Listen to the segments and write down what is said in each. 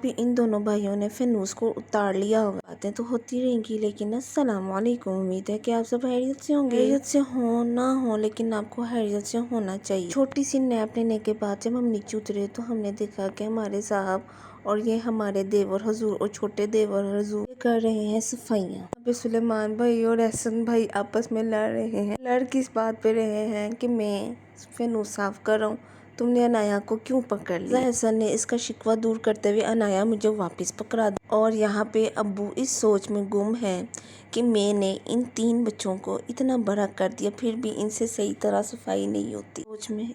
भी इन दोनों भाइयों ने फिनूस को उतार लिया होगा। बातें तो होती रहेंगी, लेकिन अस्सलाम वालेकुम। उम्मीद है कि आप सब हैरियत से होंगे। हैरियत से हो ना हो, लेकिन आपको हैरियत से होना चाहिए। छोटी सी नैप लेने के बाद जब हम नीचे उतरे तो हमने देखा कि हमारे साहब और ये हमारे देवर हजूर और छोटे देवर हजूर कर रहे हैं सफाइयाँ। अभी सुलेमान भाई और एहसन भाई आपस में लड़ रहे हैं। लड़ किस बात पे रहे हैं कि मैं फिनूस साफ कर रहा हूँ, तुमने अनाया को क्यों पकड़ लिया। एहसन ने इसका शिकवा दूर करते हुए अनाया मुझे वापस पकड़ा दिया। और यहाँ पे अब्बू इस सोच में गुम है कि मैंने इन 3 बच्चों को इतना बड़ा कर दिया, फिर भी इनसे सही तरह सफाई नहीं होती।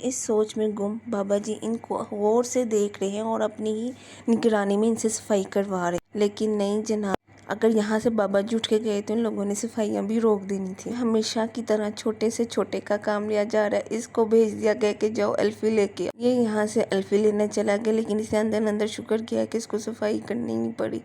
इस सोच में गुम बाबा जी इनको गौर से देख रहे हैं और अपनी ही निगरानी में इनसे सफाई करवा रहे हैं। लेकिन नहीं जनाब, अगर यहाँ से बाबा जी उठ के गए तो इन लोगों ने सफाइयाँ भी रोक देनी थी। हमेशा की तरह छोटे से छोटे का काम लिया जा रहा है। इसको भेज दिया गया कि जाओ अल्फी लेके। ये यहाँ से अल्फी लेने चला गया, लेकिन इसे अंदर अंदर शुक्र किया कि इसको सफाई करनी नहीं पड़ी।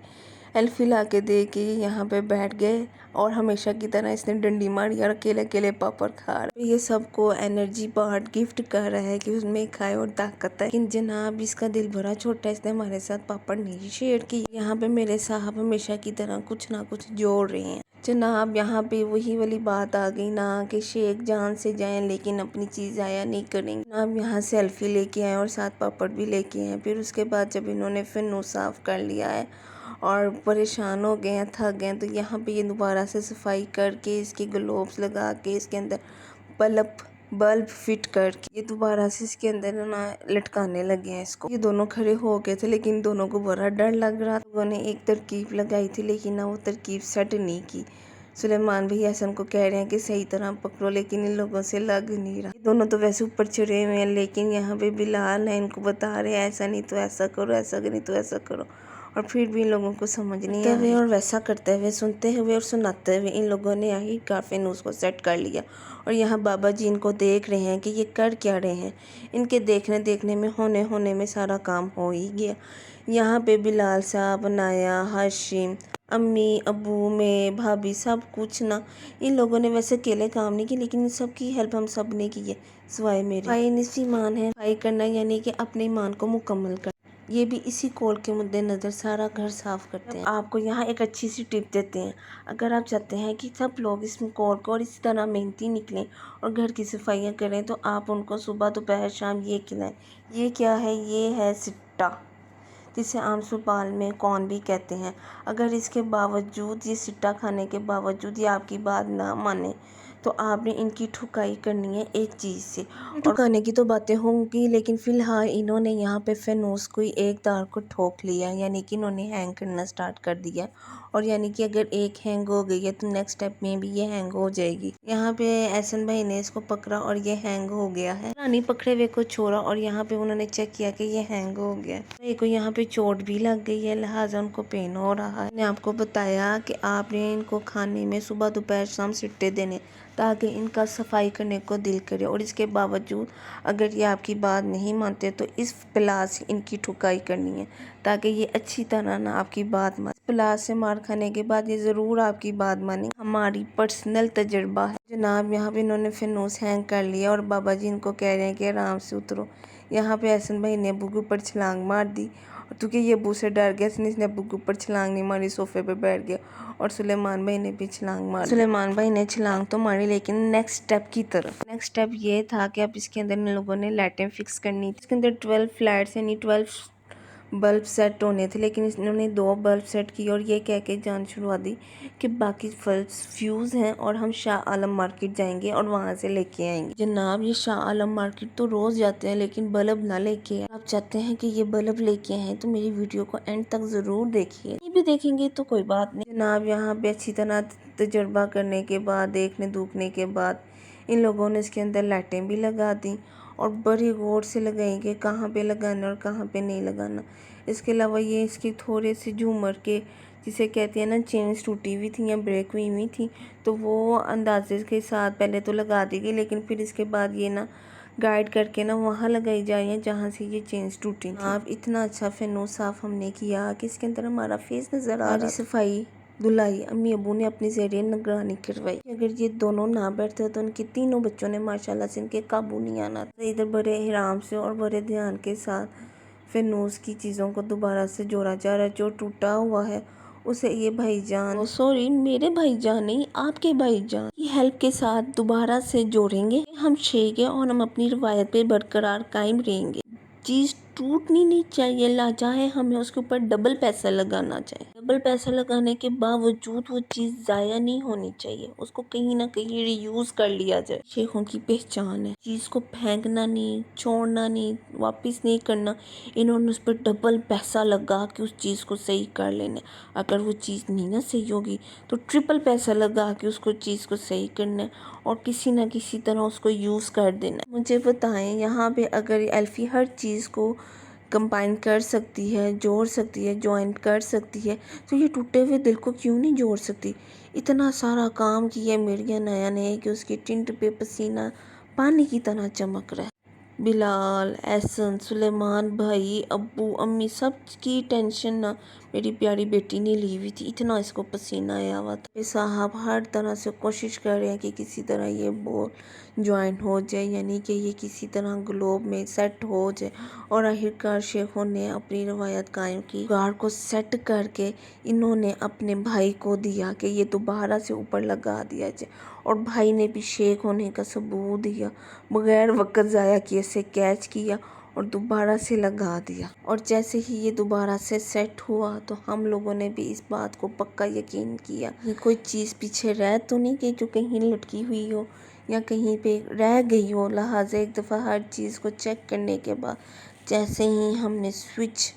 अल्फी ला के दे के यहाँ पे बैठ गए और हमेशा की तरह इसने डंडी मारी और अकेले अकेले पापड़ खा रहा है। ये सबको एनर्जी पार्ट गिफ्ट कर रहा है कि उसमें खाए और ताकत है। लेकिन जनाब इसका दिल बड़ा छोटा है, इसने हमारे साथ पापड़ नहीं शेयर की। यहाँ पे मेरे साहब हमेशा की तरह कुछ ना कुछ जोड़ रहे हैं। जनाब यहाँ पे वही वाली बात आ गई ना कि शेख जान से जाएं लेकिन अपनी चीज़ आया नहीं करेंगे। जनाब यहाँ से अल्फी लेके आए और साथ पापड़ भी लेके आए। फिर उसके बाद जब इन्होंने फिर साफ कर लिया है और परेशान हो गए हैं, थक गए हैं, तो यहाँ पे ये दोबारा से सफाई करके इसके ग्लोव्स लगा के इसके अंदर बल्ब फिट करके ये दोबारा से इसके अंदर ना लटकाने लगे हैं इसको। ये दोनों खड़े हो गए थे, लेकिन दोनों को बड़ा डर लग रहा था। लोगों ने एक तरकीब लगाई थी, लेकिन ना वो तरकीब सेट नहीं की। सुलेमान भाई एहसन को कह रहे हैं कि सही तरह पकड़ो, लेकिन इन लोगों से लग नहीं रहा। ये दोनों तो वैसे ऊपर चढ़े हुए हैं, लेकिन यहाँ पे बिलाल है इनको बता रहे हैं ऐसा नहीं तो ऐसा करो, ऐसा नहीं तो ऐसा करो, और फिर भी इन लोगों को समझ नहीं आ रही। और वैसा करते हुए, सुनते हुए और सुनाते हुए इन लोगों ने आखिरकार फिनूस को सेट कर लिया। और यहाँ बाबा जी इनको देख रहे हैं कि ये कर क्या रहे हैं। इनके देखने में होने में सारा काम हो ही गया। यहाँ पे बिलाल साहब, अनाया, हाशिम, अम्मी, अब्बू, मैं, भाभी, सब कुछ ना इन लोगों ने वैसे अकेले काम नहीं की, लेकिन इन सब की हेल्प हम सब ने की है सिवाय मेरे। भाई निस्फ ईमान है, भाई करना यानी कि अपने ईमान को मुकम्मल कर। ये भी इसी कॉल के मद्देनजर सारा घर साफ करते हैं। आपको यहाँ एक अच्छी सी टिप देते हैं, अगर आप चाहते हैं कि सब लोग इस कॉल को और इसी तरह मेहनती निकलें और घर की सफाइयाँ करें, तो आप उनको सुबह दोपहर शाम ये खिलाएं। ये क्या है? ये है सिट्टा, जिसे आम सुपाल में कौन भी कहते हैं। अगर इसके बावजूद, ये सिट्टा खाने के बावजूद ये आपकी बात ना माने, तो आपने इनकी ठुकाई करनी है एक चीज़ से। और ठुकाने की तो बातें होंगी, लेकिन फ़िलहाल इन्होंने यहाँ पे फिनूस को एक तार को ठोक लिया, यानी कि इन्होंने हैंग करना स्टार्ट कर दिया। और यानी कि अगर एक हैंग हो गई है तो नेक्स्ट स्टेप में भी ये हैंग हो जाएगी। यहाँ पे एहसन भाई ने इसको पकड़ा और ये हैंग हो गया है। रानी पकड़े हुए को छोड़ा और यहाँ पे उन्होंने चेक किया कि ये हैंग हो गया है। देखो यहाँ पे चोट भी लग गई है, लिहाजा उनको पेन हो रहा है। मैंने आपको बताया कि आपने इनको खाने में सुबह दोपहर शाम सिट्टे देने, ताकि इनका सफाई करने को दिल करे। और इसके बावजूद अगर ये आपकी बात नहीं मानते तो इस प्लास से इनकी ठुकाई करनी है, ताकि ये अच्छी तरह ना आपकी बात मान। प्लास से मार खाने के बाद ये ज़रूर आपकी बात माने, हमारी पर्सनल तजर्बा है। जनाब यहाँ पे इन्होंने फिनूस हैंग कर लिया और बाबा जी इनको कह रहे हैं कि आराम से उतरो। यहाँ पे एहसन भाई ने अब्बू के ऊपर छलांग मार दी, क्योंकि ये अब्बू से डर गया, इसने अब्बू के ऊपर छलांग नहीं मारी, सोफे पे बैठ गया। और सुलेमान भाई ने भी छलांग मारी। सुलेमान भाई ने छलांग तो मारी, लेकिन नेक्स्ट स्टेप की तरफ। नेक्स्ट स्टेप ये था कि अब इसके अंदर इन लोगों ने लाइटें फिक्स करनी थी। इसके अंदर 12 फ्लैट्स यानी 12 बल्ब सेट होने थे, लेकिन इन्होंने 2 बल्ब सेट किए और ये कह के जान छुड़वा दी कि बाकी बल्ब फ्यूज़ हैं और हम शाह आलम मार्केट जाएंगे और वहाँ से लेके आएंगे। जनाब ये शाह आलम मार्केट तो रोज़ जाते हैं, लेकिन बल्ब ना लेके आए। आप चाहते हैं कि ये बल्ब लेके आए तो मेरी वीडियो को एंड तक ज़रूर देखिए। नहीं भी देखेंगे तो कोई बात नहीं। जनाब यहाँ पे अच्छी तरह तजर्बा करने के बाद, देखने दूखने के बाद, इन लोगों ने इसके अंदर लाइटें भी लगा दी और बड़ी गौर से लगाई कि कहाँ पे लगाना और कहाँ पे नहीं लगाना। इसके अलावा ये इसकी थोड़े से झूमर के, जिसे कहते हैं ना चेन्स टूटी हुई थी या ब्रेक हुई थी, तो वो अंदाजे के साथ पहले तो लगा दी गई, लेकिन फिर इसके बाद ये ना गाइड करके ना वहाँ लगाई जा रही है जहाँ से ये चेन्स टूटी थी। आप इतना अच्छा फिनूस साफ हमने किया कि इसके अंदर हमारा फेस नज़र आ रहा। सफाई धुलाई अम्मी अबू ने अपनी ज़रिए निगरानी करवाई। अगर ये दोनों ना बैठते तो उनके तीनों बच्चों ने माशाल्लाह से इनके काबू नहीं आना था। इधर बड़े आराम से और बड़े ध्यान के साथ फेनूस की चीज़ों को दोबारा से जोड़ा जा रहा है। जो टूटा हुआ है उसे ये भाईजान, सॉरी मेरे भाईजान नहीं, आपके भाईजान की हेल्प के साथ दोबारा से जोड़ेंगे। हम शेख हैं और हम अपनी रवायत पे बरकरार कायम रहेंगे। चीज़ टूटनी नहीं चाहिए, लाचाहे हमें उसके ऊपर डबल पैसा लगाना चाहिए। डबल पैसा लगाने के बावजूद वो चीज़ ज़ाया नहीं होनी चाहिए, उसको कहीं ना कहीं रीयूज़ कर लिया जाए। शेखों की पहचान है, चीज़ को फेंकना नहीं, छोड़ना नहीं, वापस नहीं करना। इन्होंने उस पर डबल पैसा लगा के उस चीज़ को सही कर लेना। अगर वो चीज़ नहीं ना सही होगी तो ट्रिपल पैसा लगा के उसको चीज़ को सही करना है और किसी ना किसी तरह उसको यूज़ कर देना। मुझे बताएं, यहाँ पे अगर एल्फी हर चीज़ को कंबाइन कर सकती है, जोड़ सकती है, जॉइंट कर सकती है, तो ये टूटे हुए दिल को क्यों नहीं जोड़ सकती। इतना सारा काम किया मिर्गिया नया ने कि उसकी टिंट पे पसीना पानी की तरह चमक रहा है। बिलाल, एहसन, सुलेमान भाई, अब्बू, अम्मी सब की टेंशन ना मेरी प्यारी बेटी ने ली हुई थी। इतना इसको पसीना आया हुआ था। ये साहब हर तरह से कोशिश कर रहे हैं कि किसी तरह ये बॉल ज्वाइन हो जाए, यानी कि ये किसी तरह ग्लोब में सेट हो जाए। और आखिरकार शेखों ने अपनी रवायत कायम की। गार को सेट करके इन्होंने अपने भाई को दिया कि ये दोबारा से ऊपर लगा दिया जाए, और भाई ने भी शेख होने का सबूत दिया, बगैर वक्त ज़ाया किए से कैच किया और दोबारा से लगा दिया। और जैसे ही ये दोबारा से सेट हुआ तो हम लोगों ने भी इस बात को पक्का यकीन किया ये कोई चीज़ पीछे रह तो नहीं गई जो कहीं लटकी हुई हो या कहीं पे रह गई हो। लिहाजा एक दफ़ा हर चीज़ को चेक करने के बाद जैसे ही हमने स्विच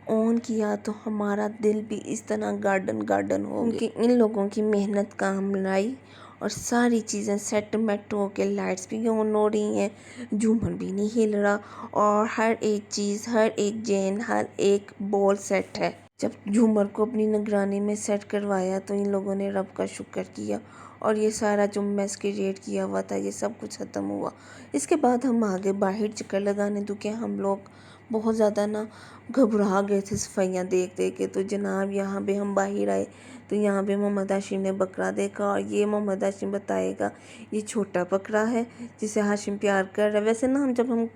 ऑन किया तो हमारा दिल भी इस तरह गार्डन गार्डन हो गया। क्योंकि इन लोगों की मेहनत काम लाई और सारी चीज़ें सेट मेट हो के लाइट्स भी ऑन हो रही हैं, झूमर भी नहीं हिल रहा, और हर एक चीज़, हर एक जेन, हर एक बॉल सेट है। जब झूमर को अपनी निगरानी में सेट करवाया तो इन लोगों ने रब का शुक्र किया और ये सारा जो मैस क्रिएट किया हुआ था ये सब कुछ ख़त्म हुआ। इसके बाद हम आगे बाहर चक्कर लगाने, क्योंकि हम लोग बहुत ज़्यादा ना घबरा गए थे सफाइयाँ देख देख के। तो जनाब यहाँ पे हम बाहर आए तो यहाँ पे मोहम्मद हाशिम ने बकरा देखा, और ये मोहम्मद हाशिम बताएगा ये छोटा बकरा है जिसे हाशिम प्यार कर रहा है। वैसे ना हम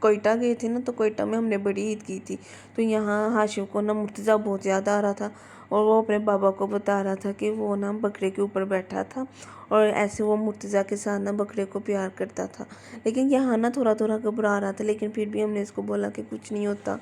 कोयटा गए थे ना, तो कोयटा में हमने बड़ी ईद की थी, तो यहाँ हाशिम को ना मुर्तज़ा बहुत याद आ रहा था और वो अपने बाबा को बता रहा था कि वो ना बकरे के ऊपर बैठा था और ऐसे वो मुर्तज़ा के साथ ना बकरे को प्यार करता था। लेकिन यहाँ ना थोड़ा थोड़ा घबरा रहा था, लेकिन फिर भी हमने इसको बोला कि कुछ नहीं होता,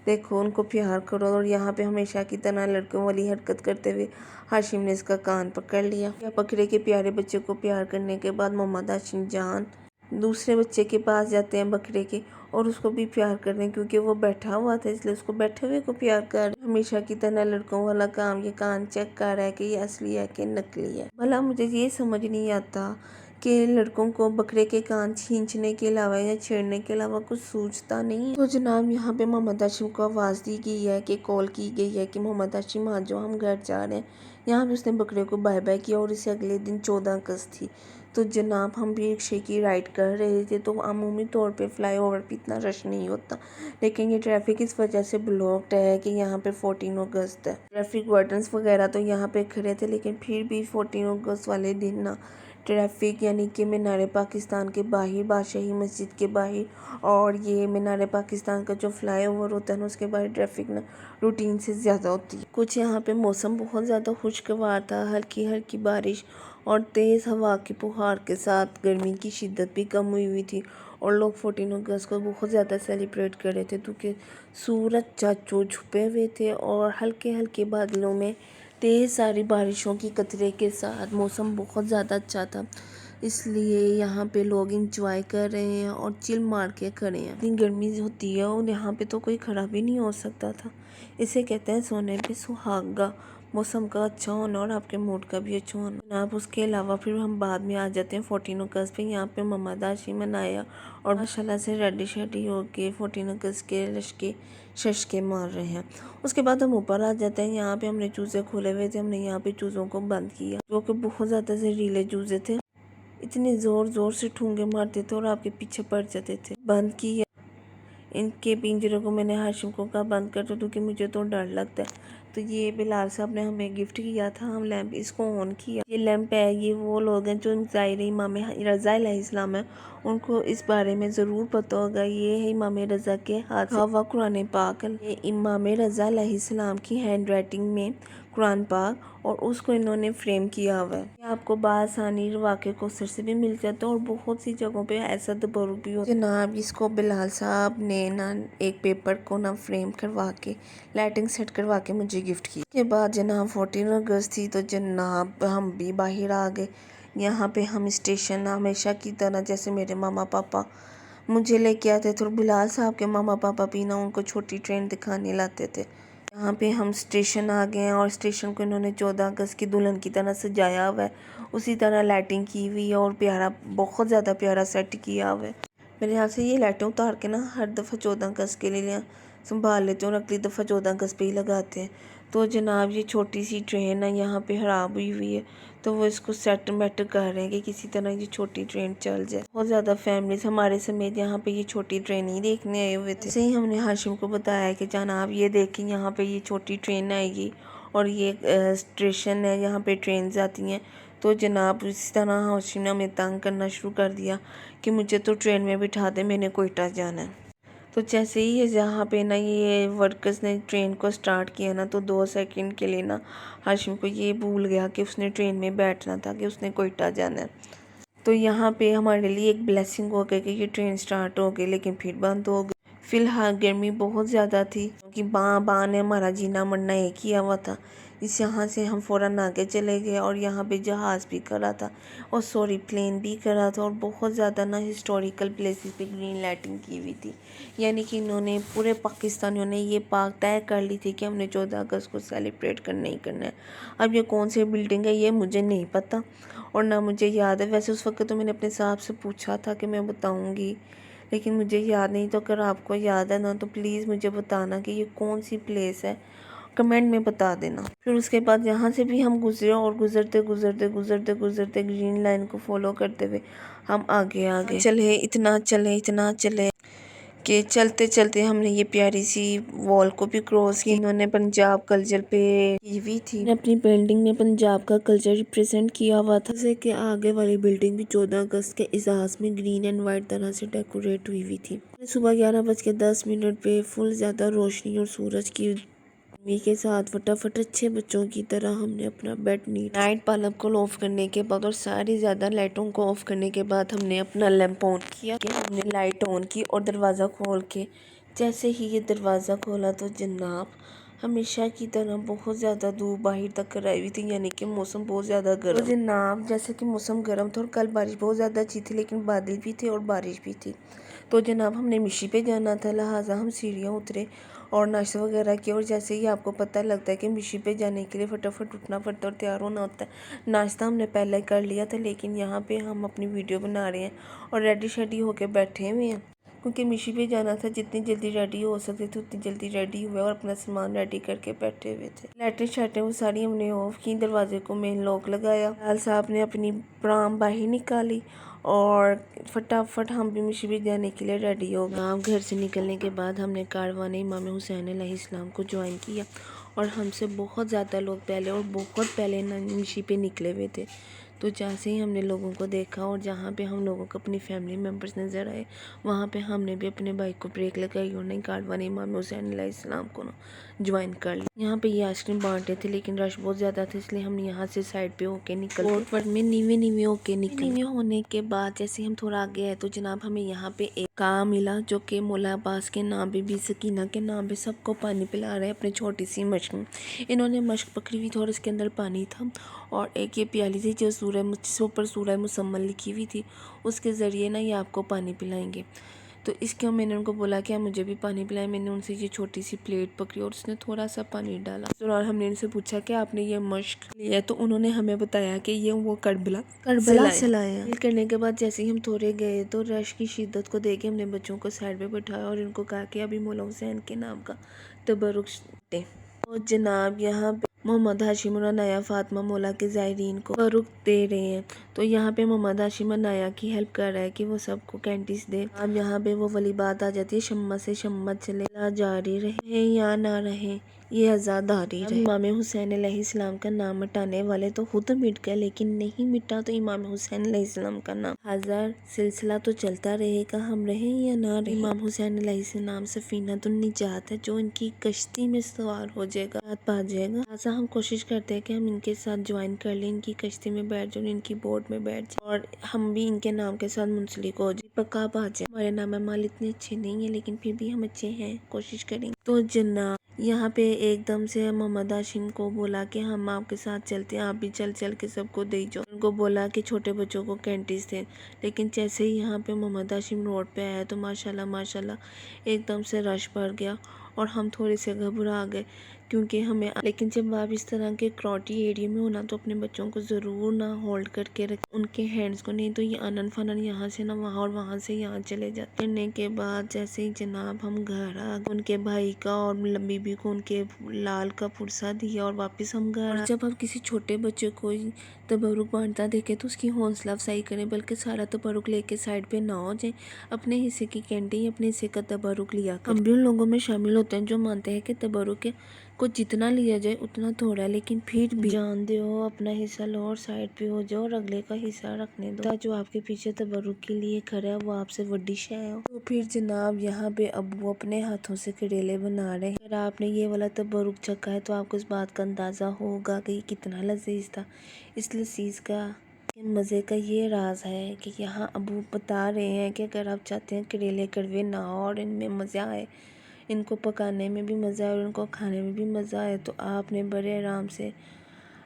देखो उनको प्यार करो। और यहाँ पे हमेशा की तरह लड़कों वाली हरकत करते हुए हाशिम ने इसका कान पकड़ लिया। या बकरे के प्यारे बच्चे को प्यार करने के बाद मोहम्मद हाशिम जान दूसरे बच्चे के पास जाते हैं बकरे के और उसको भी प्यार करते हैं, क्योंकि वो बैठा हुआ था इसलिए उसको बैठे हुए को प्यार कर। हमेशा की तरह लड़कों वाला काम ये कान चेक कर रहा है कि ये असली है कि नकली है। भला मुझे ये समझ नहीं आता कि लड़कों को बकरे के कान खींचने के अलावा या छेड़ने के अलावा कुछ सूझता नहीं है। तो जनाब यहाँ पे मोहम्मद हाशिम को आवाज़ दी गई है कि कॉल की गई है कि मोहम्मद हाशिम आ जाओ, हम घर जा रहे हैं। यहाँ पे उसने बकरे को बाय बाय किया और इसे अगले दिन 14 अगस्त थी। तो जनाब हम भी रिक्शे की राइड कर रहे थे, तो अमूमी तौर पे फ्लाईओवर पे इतना रश नहीं होता, लेकिन ये ट्रैफिक इस वजह से ब्लॉक्ड है कि यहाँ पे 14 अगस्त है। ट्रैफिक वार्डन्स वगैरह तो यहाँ पे खड़े थे, लेकिन फिर भी 14 अगस्त वाले दिन ना ट्रैफिक, यानी कि मीनार पाकिस्तान के बाहर, बादशाही मस्जिद के बाहर, और ये मीनार पाकिस्तान का जो फ्लाईओवर होता है ना उसके बाहर ट्रैफिक ना रूटीन से ज़्यादा होती है। कुछ यहाँ पे मौसम बहुत ज़्यादा खुशगवार था, हल्की हल्की बारिश और तेज़ हवा की फुहार के साथ गर्मी की शिद्दत भी कम हुई थी, और लोग 14 अगस्त को बहुत ज़्यादा सेलिब्रेट कर रहे थे, क्योंकि सूरज चाचू छुपे हुए थे और हल्के हल्के बादलों में तेज़ सारी बारिशों की कतरे के साथ मौसम बहुत ज़्यादा अच्छा था। इसलिए यहाँ पे लोग इंजॉय कर रहे हैं और चिल मार के खड़े हैं। इतनी गर्मी होती है और यहाँ पे तो कोई खड़ा भी नहीं हो सकता था। इसे कहते हैं सोने पे सुहागा, मौसम का अच्छा होना और आपके मूड का भी अच्छा होना। आप उसके अलावा फिर हम बाद में आ जाते हैं 14 अगस्त पे। यहाँ पे मोहम्मद हाशिम मनाया और माशाल्लाह से रेडी शेडी हो के 14 अगस्त के लश्के शशके मार रहे हैं। उसके बाद हम ऊपर आ जाते हैं। यहाँ पे हमने चूज़े खोले हुए थे, हमने यहाँ पे चूज़ों को बंद किया, जो कि बहुत ज़्यादा जहरीले चूज़े थे, इतने ज़ोर ज़ोर से ठूंगे मारते थे और आपके पीछे पड़ जाते थे। बंद किया, इनके पिंजरों को मैंने हाशिम को कहा बंद कर दो क्योंकि मुझे तो डर लगता है। तो ये बिलाल साहब ने हमें गिफ्ट किया था, हम लैंप इसको ऑन किया। ये लैंप है, ये वो लोग हैं जो ज़ाहिर इमाम रज़ा अलैहिस्सलाम है, उनको इस बारे में ज़रूर पता होगा। ये है इमाम रज़ा के हाथ हवा कुरान पाक, ये इमाम रज़ा अलैहिस्सलाम की हैंड राइटिंग में कुरान पाक, और उसको इन्होंने फ्रेम किया हुआ है। ये आपको बासानी वाक़े कोसर से भी मिल जाता है और बहुत सी जगहों पे ऐसा तबरुक भी होता है। जनाब इसको बिलाल साहब ने ना एक पेपर को ना फ्रेम करवा के लाइटिंग सेट करवा के मुझे गिफ्ट की। के बाद जनाब 14 अगस्त थी तो जनाब हम भी बाहर आ गए। यहाँ पे हम स्टेशन हमेशा की तरह जैसे मेरे मामा पापा मुझे लेके आते थे और बिलाल साहब के मामा पापा भी ना उनको छोटी ट्रेन दिखाने लाते थे। यहाँ पे हम स्टेशन आ गए हैं और स्टेशन को इन्होंने 14 अगस्त की दुल्हन की तरह सजाया हुआ है, उसी तरह लाइटिंग की हुई है और प्यारा, बहुत ज़्यादा प्यारा सेट किया हुआ है। मेरे यहाँ से ये लाइटें उतार के ना हर दफ़ा 14 अगस्त के लिए संभाल लेते हैं और अगली दफ़ा 14 अगस्त पे ही लगाते हैं। तो जनाब ये छोटी सी ट्रेन है यहाँ पे ख़राब हुई है, तो वो इसको सेट मेट कर रहे हैं कि किसी तरह ये छोटी ट्रेन चल जाए। बहुत ज़्यादा फैमिलीज हमारे समेत यहाँ पे ये छोटी ट्रेन ही देखने आए हुए थे। सही हमने हाशिम को बताया कि जनाब ये देखें यहाँ पे ये छोटी ट्रेन आएगी और ये स्टेशन है, यहाँ पे ट्रेन आती हैं। तो जनाब इसी तरह हाशिम ने हमें तंग करना शुरू कर दिया कि मुझे तो ट्रेन में बिठा दे, मैंने कोयटा जाना है। तो जैसे ही ये जहाँ पे ना ये वर्कर्स ने ट्रेन को स्टार्ट किया ना, तो 2 सेकंड के लिए ना हाशिम को ये भूल गया कि उसने ट्रेन में बैठना था, कि उसने कोयटा जाना है। तो यहाँ पे हमारे लिए एक ब्लेसिंग हो गई कि ये ट्रेन स्टार्ट हो गई, लेकिन फिर बंद हो गई। फ़िलहाल गर्मी बहुत ज़्यादा थी क्योंकि बाँ ने हमारा जीना मरना एक ही हुआ था। इस यहाँ से हम फ़ौरन आगे चले गए और यहाँ पे जहाज़ भी करा था और सॉरी प्लेन भी करा था और बहुत ज़्यादा ना हिस्टोरिकल प्लेसेस पे ग्रीन लाइटिंग की हुई थी। यानी कि इन्होंने पूरे पाकिस्तानियों ने ये पाक तय कर ली थी कि हमने 14 अगस्त को सेलिब्रेट करना ही करना है। अब ये कौन सी बिल्डिंग है ये मुझे नहीं पता और ना मुझे याद है। वैसे उस वक्त तो मैंने अपने साहब से पूछा था कि मैं बताऊँगी, लेकिन मुझे याद नहीं। तो अगर आपको याद है ना तो प्लीज़ मुझे बताना कि ये कौन सी प्लेस है, कमेंट में बता देना। फिर उसके बाद यहाँ से भी हम गुजरे और गुजरते गुजरते गुजरते गुजरते ग्रीन लाइन को फॉलो करते हुए हम आगे चले। इतना चले कि चलते चलते हमने ये प्यारी सी वॉल को भी क्रॉस की। इन्होंने पंजाब कल्चर पे की हुई थी, अपनी बिल्डिंग में पंजाब का कल्चर रिप्रेजेंट किया हुआ था। जैसे कि आगे वाली बिल्डिंग भी 14 अगस्त के एजाज में ग्रीन एंड वाइट तरह से डेकोरेट हुई थी। सुबह 11:10 पे फुल ज़्यादा रोशनी और सूरज की के साथ फटाफट अच्छे बच्चों की तरह हमने अपना बेड नाइट बल्ब को ऑफ करने के बाद और सारी ज़्यादा लाइटों को ऑफ करने के बाद हमने अपना लैंप ऑन किया। हमने लाइट ऑन की और दरवाज़ा खोल के जैसे ही ये दरवाज़ा खोला तो जनाब हमेशा की तरह बहुत ज़्यादा धूप बाहर तक कराई हुई थी, यानी कि मौसम बहुत ज़्यादा गर्म। तो जनाब जैसे कि मौसम गर्म था और कल बारिश बहुत ज़्यादा अच्छी थी, लेकिन बादल भी थे और बारिश भी थी। तो जनाब हमने मिशी पे जाना था, लिहाजा हम सीढ़ियाँ उतरे और नाश्ता वगैरह किया। और जैसे ही आपको पता लगता है कि मिशी पे जाने के लिए फटाफट उठना पड़ता है और तैयार होना होता है। नाश्ता हमने पहले कर लिया था, लेकिन यहाँ पे हम अपनी वीडियो बना रहे हैं और रेडी शेडी होके बैठे हुए हैं क्योंकि मिशी पे जाना था। जितनी जल्दी रेडी हो सकते थे उतनी जल्दी रेडी हुए और अपना सामान रेडी करके बैठे हुए थे। लाइटें शाइटें वो सारी हमने ऑफ की, दरवाजे को मेन लॉक लगाया। लाल साहब ने अपनी प्राम बाहर निकाली और फटाफट हम भी मिशी पे जाने के लिए रेडी हो गए। घर से निकलने के बाद हमने कारवान इमाम हुसैन अलैहिस्सलाम को ज्वाइन किया और हमसे बहुत ज़्यादा लोग पहले और बहुत पहले मिशी पे निकले हुए थे। तो जैसे ही हमने लोगों को देखा और जहाँ पे हम लोगों को अपनी फैमिली मेम्बर्स नज़र आए, वहाँ पे हमने भी अपने बाइक को ब्रेक लगाई और नहीं कारवान इमाम हुसैन अलैहिस्सलाम को ज्वाइन कर लिया। यहाँ पे ये आइसक्रीम बांटे थे, लेकिन रश बहुत ज़्यादा था, इसलिए हम यहाँ से साइड पे होके निकल रोड में नीवे होके निकले। नीवे होने के बाद जैसे हम थोड़ा आगे आए तो जनाब हमें यहाँ पे एक काम मिला जो कि मौला अब्बास के नाम पे भी सकीना के नाम पे सबको पानी पिला रहे हैं अपनी छोटी सी मशक। इन्होंने मशक पकड़ी हुई थी और इसके अंदर पानी था और एक ये प्याली थी जो ऊपर सूरह मुसम्मल लिखी हुई थी, उसके ज़रिए ना ये आपको पानी पिलाएंगे। तो इसके मैंने उनको बोला कि आप मुझे भी पानी पिलाएं। मैंने उनसे ये छोटी सी प्लेट पकड़ी और उसने थोड़ा सा पानी डाला और हमने उनसे पूछा कि आपने ये मश्क लिया, तो उन्होंने हमें बताया कि ये वो करबला से लाया। करने के बाद जैसे ही हम थोड़े गए तो रश की शिद्दत को देख के हमने बच्चों को साइड पे बैठाया और इनको कहा कि अभी मौला हुसैन के नाम का तबरुक दें। और जनाब यहाँ पे मोहम्मद हाशिम और अनाया फातिमा मौला के ज़ायरीन को तबरुक दे रहे हैं। तो यहाँ पे मोहम्मद हाशिम अनाया की हेल्प कर रहा है कि वो सबको कैंटीज दे। अब यहाँ पे वो वाली बात आ जाती है, शम्मा से शम्मा चले जारी रहे या ना रहे, ये आज़ादारी रहे। इमाम हुसैन अलैहिस्सलाम का नाम मिटाने वाले तो खुद मिट गए, लेकिन नहीं मिटा तो इमाम हुसैन अलैहिस्सलाम का नाम। हजार सिलसिला तो चलता रहेगा, हम रहे या ना रहे। इमाम हुसैन अलैहिस्सलाम सफीनतुन निजात है, जो इनकी कश्ती में सवार हो जाएगा, हाथ पा जाएगा। ऐसा हम कोशिश करते हैं कि हम इनके साथ ज्वाइन कर लें, इनकी कश्ती में बैठ जाए, इनकी बोट में बैठ जाए और हम भी इनके नाम के साथ मुंसलिक हो जाए, पक्का पा जाए। हमारे नाम माल इतने अच्छे नहीं है, लेकिन फिर भी हम अच्छे हैं, कोशिश करेंगे। तो जनाब यहाँ पे एकदम से मोहम्मद हाशिम को बोला कि हम आपके साथ चलते हैं, आप भी चल चल के सबको दे जाओ। उनको बोला कि छोटे बच्चों को कैंटीज थे, लेकिन जैसे ही यहाँ पे मोहम्मद हाशिम रोड पे आया तो माशाल्लाह माशाल्लाह एकदम से रश भर गया और हम थोड़े से घबरा गए, क्योंकि हमें, लेकिन जब आप इस तरह के क्रॉटी एरिया में होना तो अपने बच्चों को ज़रूर ना होल्ड करके रखें, उनके हैंड्स को, नहीं तो ये अनन फनन यहाँ से ना वहाँ और वहाँ से यहाँ चले जाते। करने के बाद जैसे ही जनाब हम घर आ गए, उनके भाई का और बीबी को उनके लाल का पुरसा दिया और वापस हम घर। जब आप किसी छोटे बच्चे को तबरुक बांटता देखे तो उसकी हौसला अफजाई करें, बल्कि सारा तबरुक लेके साइड पे ना हो जाए, अपने हिस्से की कैंडी अपने हिस्से का तबरुक लिया करें। हम भी उन लोगों में शामिल होते हैं जो मानते हैं कि तबरुक को जितना लिया जाए उतना थोड़ा है, लेकिन फिर भी जान दो अपना हिस्सा लो और साइड पे हो जाओ और अगले का हिस्सा रखने दो, जो आपके पीछे तबरुक के लिए खड़ा है वो आपसे बड़ी शय हो। तो फिर जनाब यहाँ पे अबू अपने हाथों से करेले बना रहे हैं। अगर आपने ये वाला तबरुक चखा है तो आपको इस बात का अंदाज़ा होगा कि कितना लजीज था। इस लजीज का मज़े का ये राज है कि यहाँ अबू बता रहे हैं कि अगर आप चाहते हैं करेले कड़वे ना हो और इनमें मज़ा आए, इनको पकाने में भी मज़ा आए और इनको खाने में भी मज़ा आए, तो आपने बड़े आराम से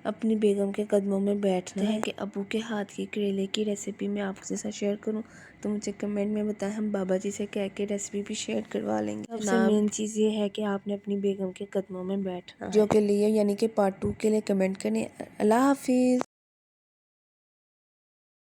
अपनी बेगम के कदमों में बैठना है। कि अबू के हाथ की करेले की रेसिपी मैं आपके साथ शेयर करूं तो मुझे कमेंट में बताएं, हम बाबा जी से कह के रेसिपी भी शेयर करवा लेंगे। सबसे मेन चीज़ ये है कि आपने अपनी बेगम के कदमों में बैठना, जो के लिए यानी कि पार्ट 2 के लिए कमेंट करें। अल्लाह हाफिज़।